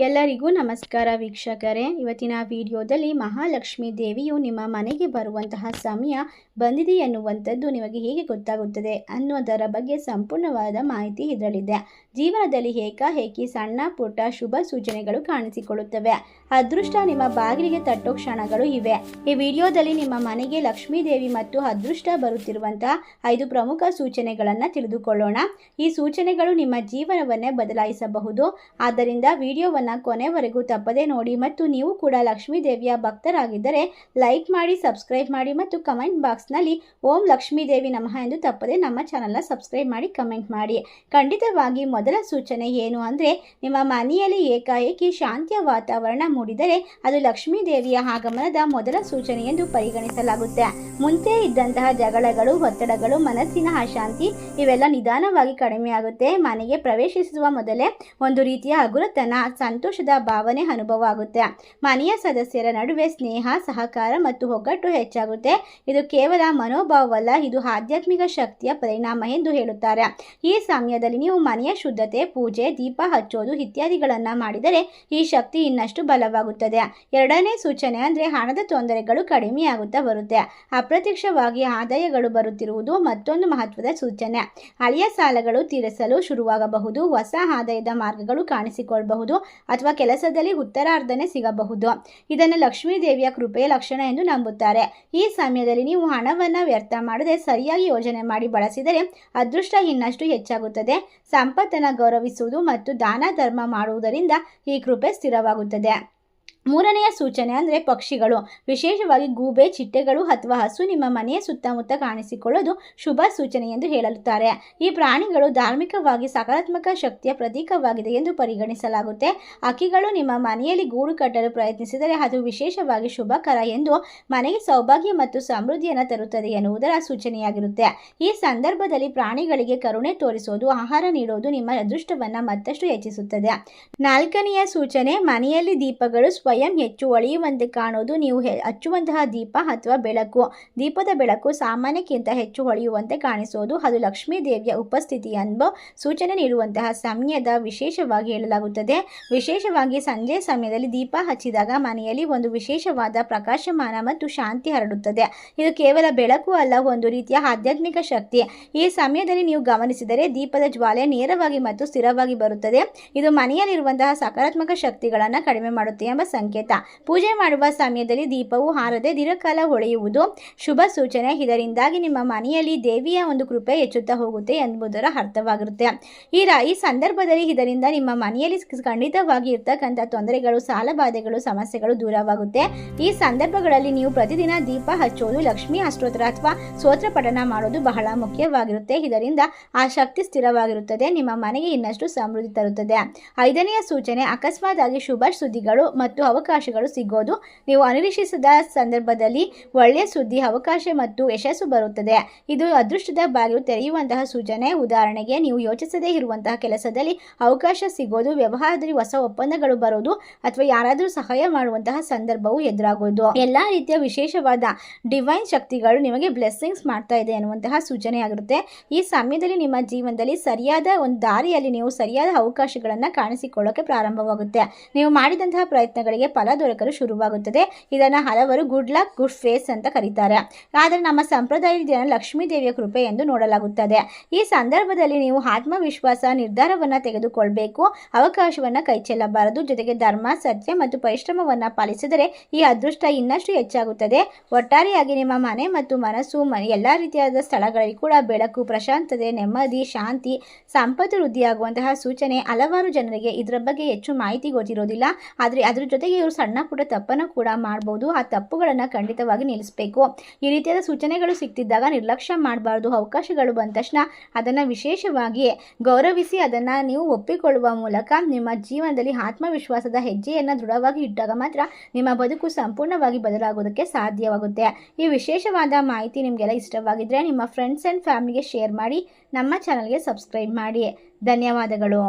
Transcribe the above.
ಎಲ್ಲರಿಗೂ ನಮಸ್ಕಾರ ವೀಕ್ಷಕರೇ. ಇವತ್ತಿನ ವಿಡಿಯೋದಲ್ಲಿ ಮಹಾಲಕ್ಷ್ಮಿ ದೇವಿಯು ನಿಮ್ಮ ಮನೆಗೆ ಬರುವಂತಹ ಸಮಯ ಬಂದಿದೆ ಎನ್ನುವಂಥದ್ದು ನಿಮಗೆ ಹೇಗೆ ಗೊತ್ತಾಗುತ್ತದೆ ಅನ್ನೋದರ ಬಗ್ಗೆ ಸಂಪೂರ್ಣವಾದ ಮಾಹಿತಿ ಇದರಲ್ಲಿದೆ. ಜೀವನದಲ್ಲಿ ಏಕಾಏಕಿ ಸಣ್ಣ ಪುಟ್ಟ ಶುಭ ಸೂಚನೆಗಳು ಕಾಣಿಸಿಕೊಳ್ಳುತ್ತವೆ. ಅದೃಷ್ಟ ನಿಮ್ಮ ಬಾಗಿಲಿಗೆ ತಟ್ಟೋ ಕ್ಷಣಗಳು ಇವೆ. ಈ ವಿಡಿಯೋದಲ್ಲಿ ನಿಮ್ಮ ಮನೆಗೆ ಲಕ್ಷ್ಮೀ ದೇವಿ ಮತ್ತು ಅದೃಷ್ಟ ಬರುತ್ತಿರುವಂತಹ 5 ಪ್ರಮುಖ ಸೂಚನೆಗಳನ್ನು ತಿಳಿದುಕೊಳ್ಳೋಣ. ಈ ಸೂಚನೆಗಳು ನಿಮ್ಮ ಜೀವನವನ್ನೇ ಬದಲಾಯಿಸಬಹುದು. ಆದ್ದರಿಂದ ವಿಡಿಯೋವನ್ನು ಕೊನೆವರೆಗೂ ತಪ್ಪದೆ ನೋಡಿ ಮತ್ತು ನೀವು ಕೂಡ ಲಕ್ಷ್ಮೀ ದೇವಿಯ ಭಕ್ತರಾಗಿದ್ದರೆ ಲೈಕ್ ಮಾಡಿ, ಸಬ್ಸ್ಕ್ರೈಬ್ ಮಾಡಿ ಮತ್ತು ಕಮೆಂಟ್ ಬಾಕ್ಸ್ನಲ್ಲಿ ಓಂ ಲಕ್ಷ್ಮೀ ದೇವಿ ನಮಃ ಎಂದು ತಪ್ಪದೆ ನಮ್ಮ ಚಾನಲ್ನ ಸಬ್ಸ್ಕ್ರೈಬ್ ಮಾಡಿ ಕಮೆಂಟ್ ಮಾಡಿ. ಖಂಡಿತವಾಗಿ ಮೊದಲ ಸೂಚನೆ ಏನು ಅಂದರೆ, ನಿಮ್ಮ ಮನೆಯಲ್ಲಿ ಏಕಾಏಕಿ ಶಾಂತಿಯ ವಾತಾವರಣ ಮೂಡಿದರೆ ಅದು ಲಕ್ಷ್ಮೀ ದೇವಿಯ ಆಗಮನದ ಮೊದಲ ಸೂಚನೆ ಎಂದು ಪರಿಗಣಿಸಲಾಗುತ್ತೆ. ಮುಂಚೆ ಇದ್ದಂತಹ ಜಗಳಗಳು, ಒತ್ತಡಗಳು, ಮನಸ್ಸಿನ ಅಶಾಂತಿ ಇವೆಲ್ಲ ನಿಧಾನವಾಗಿ ಕಡಿಮೆಯಾಗುತ್ತೆ. ಮನೆಗೆ ಪ್ರವೇಶಿಸುವ ಮೊದಲೇ ಒಂದು ರೀತಿಯ ಹಗುರತನ, ಸಂತೋಷದ ಭಾವನೆ ಅನುಭವ ಆಗುತ್ತೆ. ಮನೆಯ ಸದಸ್ಯರ ನಡುವೆ ಸ್ನೇಹ, ಸಹಕಾರ ಮತ್ತು ಒಗ್ಗಟ್ಟು ಹೆಚ್ಚಾಗುತ್ತೆ. ಇದು ಕೇವಲ ಮನೋಭಾವವಲ್ಲ, ಇದು ಆಧ್ಯಾತ್ಮಿಕ ಶಕ್ತಿಯ ಪರಿಣಾಮ ಎಂದು ಹೇಳುತ್ತಾರೆ. ಈ ಸಮಯದಲ್ಲಿ ನೀವು ಮನೆಯ ಶುದ್ಧತೆ, ಪೂಜೆ, ದೀಪ ಹಚ್ಚೋದು ಇತ್ಯಾದಿಗಳನ್ನು ಮಾಡಿದರೆ ಈ ಶಕ್ತಿ ಇನ್ನಷ್ಟು ಬಲವಾಗುತ್ತದೆ. ಎರಡನೇ ಸೂಚನೆ ಅಂದರೆ ಹಣದ ತೊಂದರೆಗಳು ಕಡಿಮೆಯಾಗುತ್ತಾ ಬರುತ್ತೆ. ಅಪ್ರತ್ಯಕ್ಷವಾಗಿ ಆದಾಯಗಳು ಬರುತ್ತಿರುವುದು ಮತ್ತೊಂದು ಮಹತ್ವದ ಸೂಚನೆ. ಹಳೆಯ ಸಾಲಗಳು ತೀರಿಸಲು ಶುರುವಾಗಬಹುದು, ಹೊಸ ಆದಾಯದ ಮಾರ್ಗಗಳು ಕಾಣಿಸಿಕೊಳ್ಳಬಹುದು ಅಥವಾ ಕೆಲಸದಲ್ಲಿ ಉತ್ತರಾರ್ಧನೆ ಸಿಗಬಹುದು. ಇದನ್ನು ಲಕ್ಷ್ಮೀ ದೇವಿಯ ಕೃಪೆಯ ಲಕ್ಷಣ ಎಂದು ನಂಬುತ್ತಾರೆ. ಈ ಸಮಯದಲ್ಲಿ ನೀವು ಹಣವನ್ನು ವ್ಯರ್ಥ ಮಾಡದೆ ಸರಿಯಾಗಿ ಯೋಜನೆ ಮಾಡಿ ಬಳಸಿದರೆ ಅದೃಷ್ಟ ಇನ್ನಷ್ಟು ಹೆಚ್ಚಾಗುತ್ತದೆ. ಸಂಪತ್ತನ್ನು ಗೌರವಿಸುವುದು ಮತ್ತು ದಾನ ಧರ್ಮ ಮಾಡುವುದರಿಂದ ಈ ಕೃಪೆ ಸ್ಥಿರವಾಗುತ್ತದೆ. ಮೂರನೆಯ ಸೂಚನೆ ಅಂದರೆ ಪಕ್ಷಿಗಳು, ವಿಶೇಷವಾಗಿ ಗೂಬೆ, ಚಿಟ್ಟೆಗಳು ಅಥವಾ ಹಸು ನಿಮ್ಮ ಮನೆಯ ಸುತ್ತಮುತ್ತ ಕಾಣಿಸಿಕೊಳ್ಳೋದು ಶುಭ ಸೂಚನೆ ಎಂದು ಹೇಳುತ್ತಾರೆ. ಈ ಪ್ರಾಣಿಗಳು ಧಾರ್ಮಿಕವಾಗಿ ಸಕಾರಾತ್ಮಕ ಶಕ್ತಿಯ ಪ್ರತೀಕವಾಗಿದೆ ಎಂದು ಪರಿಗಣಿಸಲಾಗುತ್ತೆ. ಹಕ್ಕಿಗಳು ನಿಮ್ಮ ಮನೆಯಲ್ಲಿ ಗೂಡು ಕಟ್ಟಲು ಪ್ರಯತ್ನಿಸಿದರೆ ಅದು ವಿಶೇಷವಾಗಿ ಶುಭಕರ ಎಂದು, ಮನೆಗೆ ಸೌಭಾಗ್ಯ ಮತ್ತು ಸಮೃದ್ಧಿಯನ್ನು ತರುತ್ತದೆ ಎನ್ನುವುದರ ಸೂಚನೆಯಾಗಿರುತ್ತೆ. ಈ ಸಂದರ್ಭದಲ್ಲಿ ಪ್ರಾಣಿಗಳಿಗೆ ಕರುಣೆ ತೋರಿಸೋದು, ಆಹಾರ ನೀಡೋದು ನಿಮ್ಮ ಅದೃಷ್ಟವನ್ನು ಮತ್ತಷ್ಟು ಹೆಚ್ಚಿಸುತ್ತದೆ. ನಾಲ್ಕನೆಯ ಸೂಚನೆ, ಮನೆಯಲ್ಲಿ ದೀಪಗಳು ಸ್ವಯಂ ಹೆಚ್ಚು ಹೊಳೆಯುವಂತೆ ಕಾಣೋದು. ನೀವು ಹಚ್ಚುವಂತಹ ದೀಪ ಅಥವಾ ಬೆಳಕು, ದೀಪದ ಬೆಳಕು ಸಾಮಾನ್ಯಕ್ಕಿಂತ ಹೆಚ್ಚು ಹೊಳೆಯುವಂತೆ ಕಾಣಿಸೋದು ಅದು ಲಕ್ಷ್ಮೀ ದೇವಿಯ ಉಪಸ್ಥಿತಿ ಎಂಬ ಸೂಚನೆ ನೀಡುವಂತಹ ಸಮಯದ ವಿಶೇಷವಾಗಿ ಹೇಳಲಾಗುತ್ತದೆ. ವಿಶೇಷವಾಗಿ ಸಂಜೆ ಸಮಯದಲ್ಲಿ ದೀಪ ಹಚ್ಚಿದಾಗ ಮನೆಯಲ್ಲಿ ಒಂದು ವಿಶೇಷವಾದ ಪ್ರಕಾಶಮಾನ ಮತ್ತು ಶಾಂತಿ ಹರಡುತ್ತದೆ. ಇದು ಕೇವಲ ಬೆಳಕು ಅಲ್ಲ, ಒಂದು ರೀತಿಯ ಆಧ್ಯಾತ್ಮಿಕ ಶಕ್ತಿ. ಈ ಸಮಯದಲ್ಲಿ ನೀವು ಗಮನಿಸಿದರೆ ದೀಪದ ಜ್ವಾಲೆ ನೇರವಾಗಿ ಮತ್ತು ಸ್ಥಿರವಾಗಿ ಬರುತ್ತದೆ. ಇದು ಮನೆಯಲ್ಲಿರುವಂತಹ ಸಕಾರಾತ್ಮಕ ಶಕ್ತಿಗಳನ್ನು ಕಡಿಮೆ ಮಾಡುತ್ತೆ ಎಂಬ ಸಂಕೇತ. ಪೂಜೆ ಮಾಡುವ ಸಮಯದಲ್ಲಿ ದೀಪವು ಹಾರದೆ ದೀರ್ಘಕಾಲ ಹೊಳೆಯುವುದು ಶುಭ ಸೂಚನೆ. ಇದರಿಂದಾಗಿ ನಿಮ್ಮ ಮನೆಯಲ್ಲಿ ದೇವಿಯ ಒಂದು ಕೃಪೆ ಹೆಚ್ಚುತ್ತಾ ಹೋಗುತ್ತೆ ಎಂಬುದರ ಅರ್ಥವಾಗಿರುತ್ತೆ. ಈ ಸಂದರ್ಭದಲ್ಲಿ ಇದರಿಂದ ನಿಮ್ಮ ಮನೆಯಲ್ಲಿ ಖಂಡಿತವಾಗಿ ಇರ್ತಕ್ಕಂಥ ತೊಂದರೆಗಳು, ಸಾಲಬಾಧೆಗಳು, ಸಮಸ್ಯೆಗಳು ದೂರವಾಗುತ್ತೆ. ಈ ಸಂದರ್ಭಗಳಲ್ಲಿ ನೀವು ಪ್ರತಿದಿನ ದೀಪ ಹಚ್ಚೋದು, ಲಕ್ಷ್ಮೀ ಅಷ್ಟೋತ್ತರ ಅಥವಾ ಸ್ತೋತ್ರ ಪಠಣ ಮಾಡೋದು ಬಹಳ ಮುಖ್ಯವಾಗಿರುತ್ತೆ. ಇದರಿಂದ ಆ ಶಕ್ತಿ ಸ್ಥಿರವಾಗಿರುತ್ತದೆ, ನಿಮ್ಮ ಮನೆಗೆ ಇನ್ನಷ್ಟು ಸಮೃದ್ಧಿ ತರುತ್ತದೆ. ಐದನೆಯ ಸೂಚನೆ, ಅಕಸ್ಮಾತ್ ಆಗಿ ಶುಭ ಸುದ್ದಿಗಳು ಮತ್ತು ಅವಕಾಶಗಳು ಸಿಗೋದು. ನೀವು ಅನಿರೀಕ್ಷಿಸದ ಸಂದರ್ಭದಲ್ಲಿ ಒಳ್ಳೆಯ ಸುದ್ದಿ, ಅವಕಾಶ ಮತ್ತು ಯಶಸ್ಸು ಬರುತ್ತದೆ. ಇದು ಅದೃಷ್ಟದ ಬಾಗಿಲು ತೆರೆಯುವಂತಹ ಸೂಚನೆ. ಉದಾಹರಣೆಗೆ, ನೀವು ಯೋಚಿಸದೇ ಇರುವಂತಹ ಕೆಲಸದಲ್ಲಿ ಅವಕಾಶ ಸಿಗೋದು, ವ್ಯವಹಾರದಲ್ಲಿ ಹೊಸ ಒಪ್ಪಂದಗಳು ಬರೋದು ಅಥವಾ ಯಾರಾದರೂ ಸಹಾಯ ಮಾಡುವಂತಹ ಸಂದರ್ಭವು ಎದುರಾಗೋದು. ಎಲ್ಲಾ ರೀತಿಯ ವಿಶೇಷವಾದ ಡಿವೈನ್ ಶಕ್ತಿಗಳು ನಿಮಗೆ ಬ್ಲೆಸ್ಸಿಂಗ್ಸ್ ಮಾಡ್ತಾ ಇದೆ ಎನ್ನುವಂತಹ ಸೂಚನೆಯಾಗಿರುತ್ತೆ. ಈ ಸಮಯದಲ್ಲಿ ನಿಮ್ಮ ಜೀವನದಲ್ಲಿ ಸರಿಯಾದ ಒಂದು ದಾರಿಯಲ್ಲಿ ನೀವು ಸರಿಯಾದ ಅವಕಾಶಗಳನ್ನು ಕಾಣಿಸಿಕೊಳ್ಳೋಕೆ ಪ್ರಾರಂಭವಾಗುತ್ತೆ. ನೀವು ಮಾಡಿದಂತಹ ಪ್ರಯತ್ನಗಳಿಗೆ ಫಲ ದೊರಕಲು ಶುರುವಾಗುತ್ತದೆ. ಇದನ್ನು ಹಲವರು ಗುಡ್ ಲಕ್, ಗುಡ್ ಫೇಸ್ ಅಂತ ಕರೀತಾರೆ. ಆದರೆ ನಮ್ಮ ಸಂಪ್ರದಾಯದ ಲಕ್ಷ್ಮೀ ದೇವಿಯ ಕೃಪೆ ಎಂದು ನೋಡಲಾಗುತ್ತದೆ. ಈ ಸಂದರ್ಭದಲ್ಲಿ ನೀವು ಆತ್ಮವಿಶ್ವಾಸ, ನಿರ್ಧಾರವನ್ನು ತೆಗೆದುಕೊಳ್ಳಬೇಕು, ಅವಕಾಶವನ್ನು ಕೈಚೆಲ್ಲಬಾರದು. ಜೊತೆಗೆ ಧರ್ಮ, ಸತ್ಯ ಮತ್ತು ಪರಿಶ್ರಮವನ್ನು ಪಾಲಿಸಿದರೆ ಈ ಅದೃಷ್ಟ ಇನ್ನಷ್ಟು ಹೆಚ್ಚಾಗುತ್ತದೆ. ಒಟ್ಟಾರೆಯಾಗಿ ನಿಮ್ಮ ಮನೆ ಮತ್ತು ಮನಸ್ಸು ಎಲ್ಲ ರೀತಿಯಾದ ಸ್ಥಳಗಳಲ್ಲಿ ಕೂಡ ಬೆಳಕು, ಪ್ರಶಾಂತತೆ, ನೆಮ್ಮದಿ, ಶಾಂತಿ, ಸಂಪತ್ತು ವೃದ್ಧಿಯಾಗುವಂತಹ ಸೂಚನೆ. ಹಲವಾರು ಜನರಿಗೆ ಇದರ ಬಗ್ಗೆ ಹೆಚ್ಚು ಮಾಹಿತಿ ಗೊತ್ತಿರೋದಿಲ್ಲ. ಆದರೆ ಅದ್ರ ಜೊತೆಗೆ ಇವರು ಸಣ್ಣ ಪುಟ್ಟ ತಪ್ಪನ್ನು ಕೂಡ ಮಾಡಬಹುದು. ಆ ತಪ್ಪುಗಳನ್ನು ಖಂಡಿತವಾಗಿ ನಿಲ್ಲಿಸಬೇಕು. ಈ ರೀತಿಯಾದ ಸೂಚನೆಗಳು ಸಿಗ್ತಿದ್ದಾಗ ನಿರ್ಲಕ್ಷ್ಯ ಮಾಡಬಾರ್ದು. ಅವಕಾಶಗಳು ಬಂದ ತಕ್ಷಣ ಅದನ್ನು ವಿಶೇಷವಾಗಿ ಗೌರವಿಸಿ ಅದನ್ನು ನೀವು ಒಪ್ಪಿಕೊಳ್ಳುವ ಮೂಲಕ ನಿಮ್ಮ ಜೀವನದಲ್ಲಿ ಆತ್ಮವಿಶ್ವಾಸದ ಹೆಜ್ಜೆಯನ್ನು ದೃಢವಾಗಿ ಇಟ್ಟಾಗ ಮಾತ್ರ ನಿಮ್ಮ ಬದುಕು ಸಂಪೂರ್ಣವಾಗಿ ಬದಲಾಗೋದಕ್ಕೆ ಸಾಧ್ಯವಾಗುತ್ತೆ. ಈ ವಿಶೇಷವಾದ ಮಾಹಿತಿ ನಿಮಗೆಲ್ಲ ಇಷ್ಟವಾಗಿದ್ದರೆ ನಿಮ್ಮ ಫ್ರೆಂಡ್ಸ್ ಆ್ಯಂಡ್ ಫ್ಯಾಮಿಲಿಗೆ ಶೇರ್ ಮಾಡಿ, ನಮ್ಮ ಚಾನಲ್ಗೆ ಸಬ್ಸ್ಕ್ರೈಬ್ ಮಾಡಿ. ಧನ್ಯವಾದಗಳು.